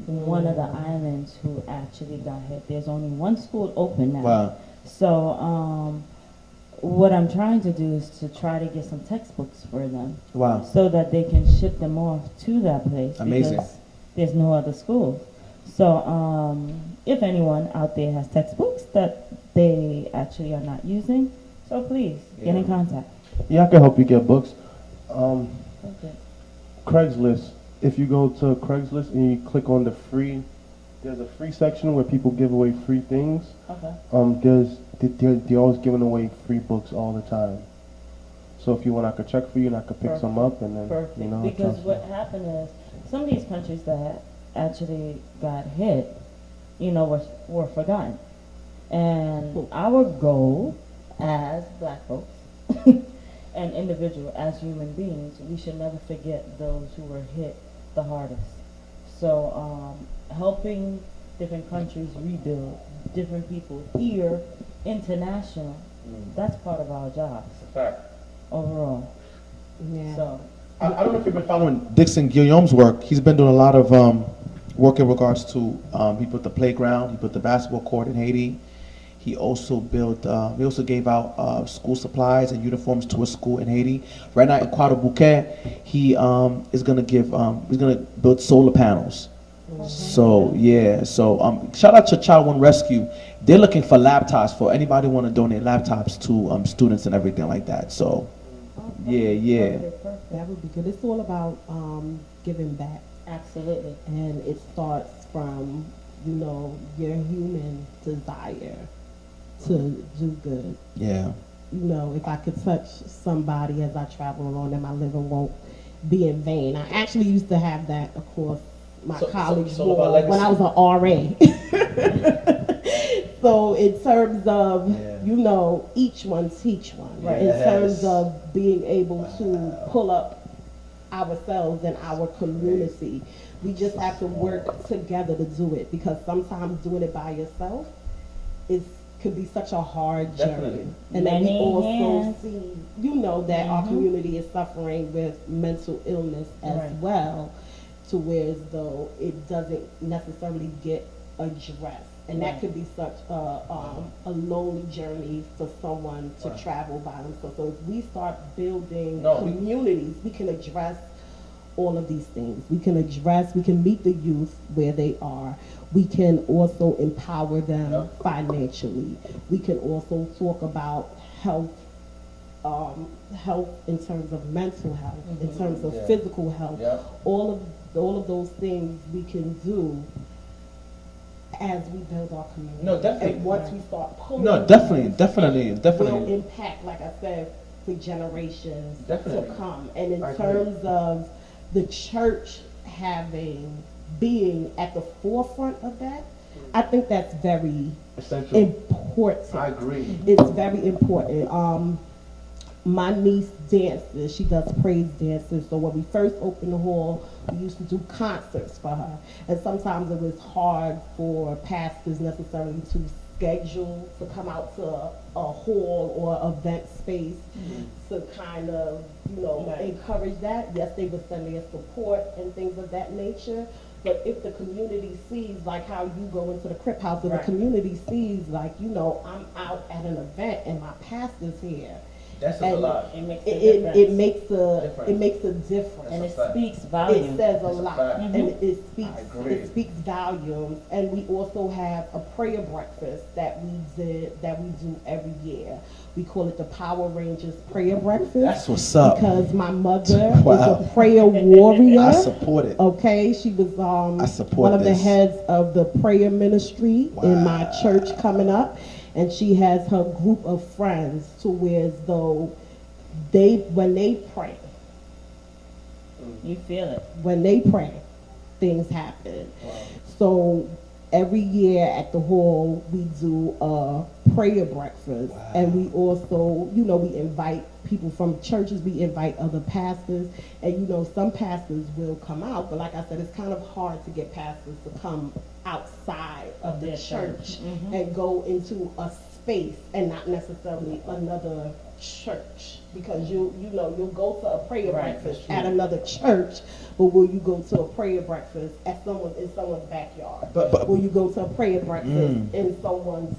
one of the islands who actually got hit. There's only one school open now. Wow. So, what I'm trying to do is to try to get some textbooks for them. Wow. So that they can ship them off to that place. Amazing. Because there's no other schools. So, if anyone out there has textbooks that they actually are not using, so please get in contact. Yeah, I can help you get books. Okay. Craigslist. If you go to Craigslist and you click on the free, there's a free section where people give away free things. Okay. They're always giving away free books all the time. So if you want, I could check for you and I could pick some up, and then you know. Because what happened is some of these countries that actually got hit, you know, were forgotten, and our goal as Black folks and individual as human beings, we should never forget those who were hit the hardest. So helping different countries rebuild, different people here, international, that's part of our job. It's a fact. Overall. Yeah. So I don't know if you've been following Dixon Guillaume's work. He's been doing a lot of work in regards to, he built the playground, he built the basketball court in Haiti. He also built, he also gave out school supplies and uniforms to a school in Haiti. Right now in Quadra-Bouquet, he is gonna give, he's gonna build solar panels. So yeah, so shout out to Child One Rescue. They're looking for laptops for anybody want to donate laptops to students and everything like that. So yeah. That would be good. It's all about giving back. absolutely. And it starts from, you know, your human desire to do good. Yeah. You know, if I could touch somebody as I travel along, then my living won't be in vain. I actually used to have that, of course, my colleagues wore when I was an RA. So in terms of, you know, each one teach one, right? In terms of being able to pull up ourselves and our community, we just have to work together to do it, because sometimes doing it by yourself could be such a hard journey. And then we also see, you know, that our community is suffering with mental illness as well, to where as though it doesn't necessarily get addressed. And that could be such a lonely journey for someone to travel by themselves. So if we start building communities, we can address all of these things. We can meet the youth where they are. We can also empower them financially. We can also talk about health, health in terms of mental health, in terms of physical health. All of those things we can do as we build our community. No, definitely. And once we start pulling, definitely. will impact, like I said, for generations to come. And in terms of the church being at the forefront of that, I think that's very important. I agree. It's very important. My niece dances, she does praise dances, so when we first opened the hall, we used to do concerts for her. And sometimes it was hard for pastors necessarily to schedule to come out to a hall or event space to kind of, encourage that. Yes, they would send their support and things of that nature. But if the community sees, like how you go into the Crip House, and the community sees, like, I'm out at an event and my pastor's here. That's a lot. It makes It makes a difference. And it speaks volumes. It says a lot, Mhm. and it speaks volumes. And we also have a prayer breakfast that we do every year. We call it the Power Rangers Prayer Breakfast. That's what's up. Because my mother is a prayer warrior. I support it. Okay, she was I support one of the this. heads of the prayer ministry in my church coming up. And she has her group of friends to where as though when they pray, You feel it. when they pray, things happen. Wow. So every year at the hall, we do a prayer breakfast. Wow. And we also, we invite people from churches, we invite other pastors. And, some pastors will come out. But like I said, it's kind of hard to get pastors to come outside of the church and go into a space and not necessarily another church, because you'll go to a prayer breakfast at another church, but will you go to a prayer breakfast in someone's backyard? But will you go to a prayer breakfast in someone's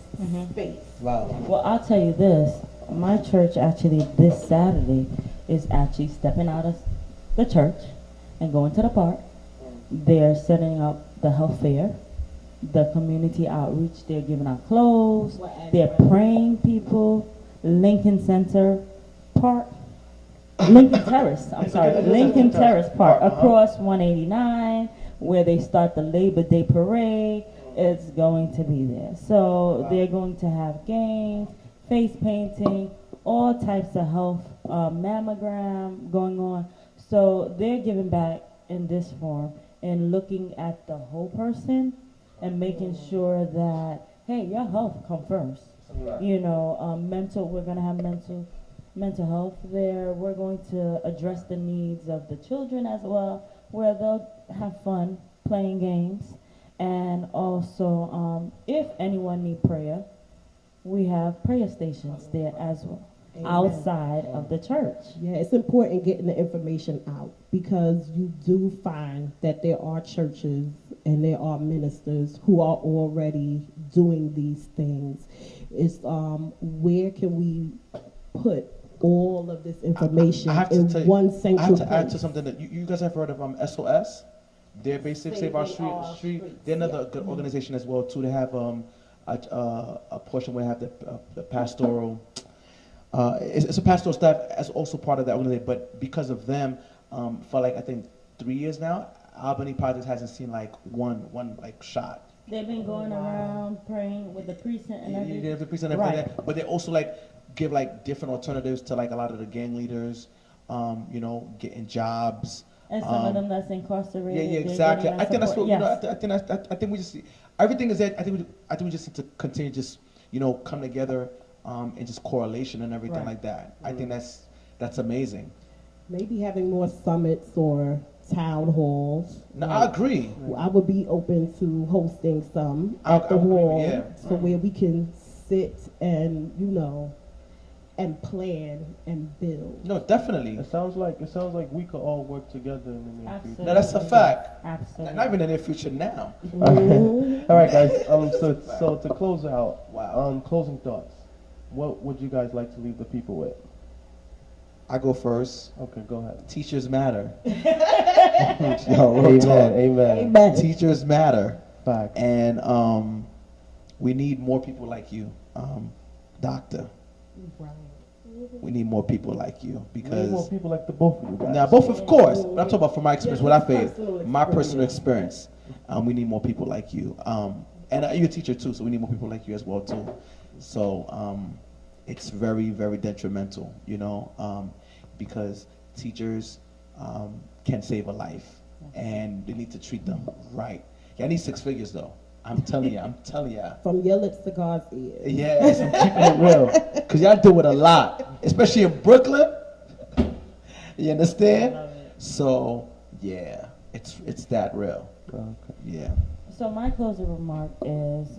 space? Wow. Well, I'll tell you this. My church actually this Saturday is actually stepping out of the church and going to the park. They're setting up the health fair, the community outreach. They're giving out clothes. They're praying people. Lincoln Center Park. Lincoln Terrace. I'm sorry. Lincoln Terrace Park across 189, where they start the Labor Day parade. It's going to be there. So they're going to have games, face painting, all types of health, mammogram going on. So they're giving back in this form and looking at the whole person and making sure that, hey, your health come first. Mental, we're going to have mental health there. We're going to address the needs of the children as well, where they'll have fun playing games. And also, if anyone need prayer, we have prayer stations there as well. Amen. Outside of the church. Yeah, it's important getting the information out, because you do find that there are churches and there are ministers who are already doing these things. It's where can we put all of this information in one central place? I have to add to something that you guys have heard of SOS. They're basically Save Our Street. They're another good organization as well too. They have a portion where they have the pastoral. It's a pastoral staff as also part of that organization, but because of them, for I think 3 years now, Albany Project hasn't seen one shot. They've been going around praying with the precinct and everything. Yeah, the precinct and everything. Right. But they also give different alternatives to a lot of the gang leaders, getting jobs. And some of them that's incarcerated. Yeah, exactly. I think that's what I think we just see, everything is that I think we just need to continue come together. And just correlation and everything like that. I think that's amazing. Maybe having more summits or town halls. No, I agree. I would be open to hosting some at the hall, so where we can sit and and plan and build. No, definitely. It sounds like we could all work together in the near future. No, that's a fact. Absolutely. Not even in the near future now. All right, guys. So to close out, closing thoughts. What would you guys like to leave the people with? I go first. Okay, go ahead. Teachers matter. Amen. Teachers matter. Fact. And we need more people like you, Doctor. We need more people like you, because we need more people like the both of you guys. Now, both of course, but I'm talking about from my experience, what I faced, my personal experience. We need more people like you. And you're a teacher too, so we need more people like you as well too. So it's very, very detrimental, because teachers can save a life, and they need to treat them right. I need 6 figures though. I'm telling you. From your lips to God's ears. Yes, I'm keeping it real. Because y'all do it a lot, especially in Brooklyn. You understand? So, yeah, it's that real. Okay. Yeah. So my closing remark is,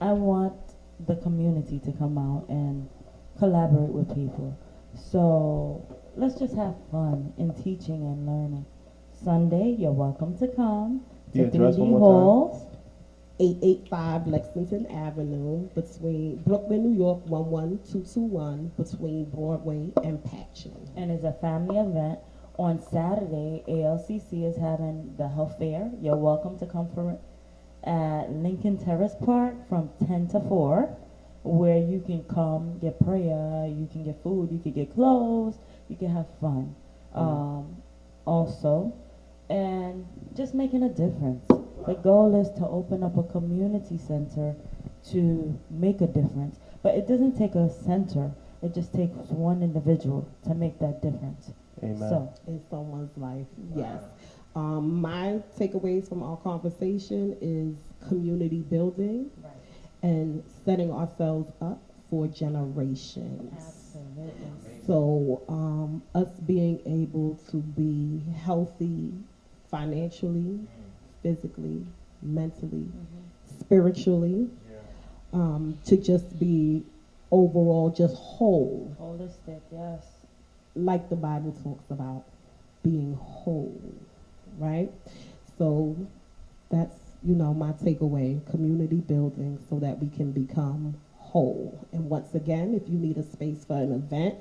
I want the community to come out and collaborate with people. So let's just have fun in teaching and learning. Sunday, you're welcome to come The to address 3D one more Halls. 885 Lexington Avenue, between Brooklyn, New York 11221, between Broadway and Patchen. And it's a family event. On Saturday, ALCC is having the health fair. You're welcome to come for it at Lincoln Terrace Park from 10 to 4, where you can come get prayer, you can get food, you can get clothes, you can have fun. Also, and just making a difference. The goal is to open up a community center to make a difference. But it doesn't take a center. It just takes one individual to make that difference. Amen. So, In someone's life, yes. My takeaways from our conversation is community building and setting ourselves up for generations. absolutely. So us being able to be healthy financially, physically, mentally, spiritually, to just be overall just whole, Holistic, yes. like the Bible talks about being whole, right? So that's, my takeaway, community building so that we can become whole. And once again, if you need a space for an event,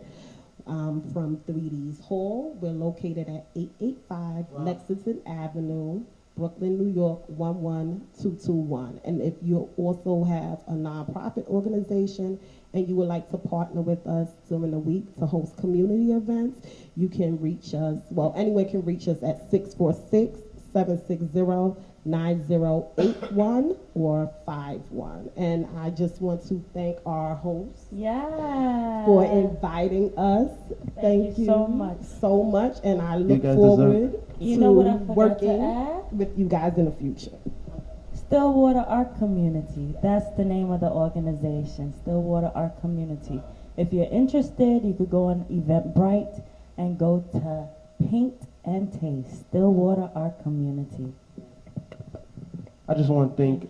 from 3D's Hall, we're located at 885 Lexington Avenue, Brooklyn, New York 11221. And if you also have a nonprofit organization and you would like to partner with us during the week to host community events, you can reach us, anyone can reach us at 646-760-9081 or 51. And I just want to thank our hosts Yeah. for inviting us. Thank you so much. So much, and I look guys forward You to know what I forgot to working add? with you guys in the future. Stillwater Art Community. That's the name of the organization, Stillwater Art Community. If you're interested, you could go on Eventbrite and go to Paint and Taste, Stillwater Art Community. I just want to thank,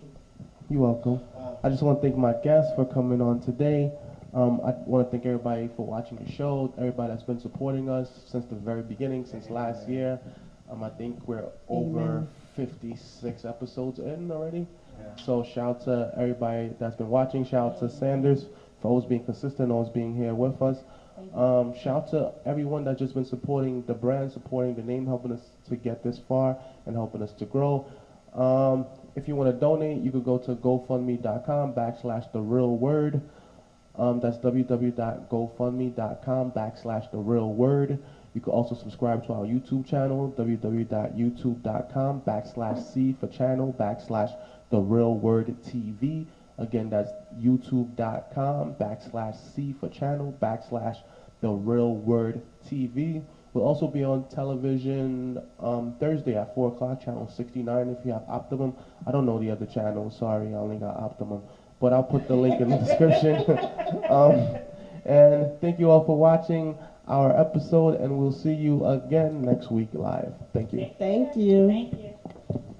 you're welcome. I just want to thank my guests for coming on today. I want to thank everybody for watching the show, everybody that's been supporting us since the very beginning, since last year. I think we're over 56 episodes in already. So shout out to everybody that's been watching. Shout out to Sanders for always being consistent, always being here with us. Shout out to everyone that's just been supporting the brand, supporting the name, helping us to get this far and helping us to grow. If you want to donate, you could go to gofundme.com/therealword. That's www.gofundme.com/therealword. You can also subscribe to our YouTube channel, www.youtube.com/C for channel/therealwordtv. Again, that's youtube.com/C for channel/therealwordtv. We'll also be on television Thursday at 4 o'clock, channel 69 if you have Optimum. I don't know the other channel, sorry, I only got Optimum. But I'll put the link in the description. And thank you all for watching our episode, and we'll see you again next week live. Thank you. Thank you. Thank you.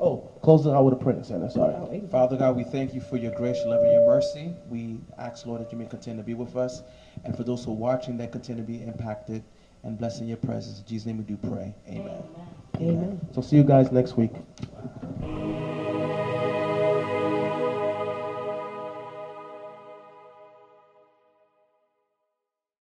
Oh, close it out with a prayer, Santa, sorry. Father God, we thank you for your grace, your love, and your mercy. We ask, Lord, that you may continue to be with us. And for those who are watching, that continue to be impacted and blessed in your presence. In Jesus' name we do pray. Amen. Amen. So see you guys next week.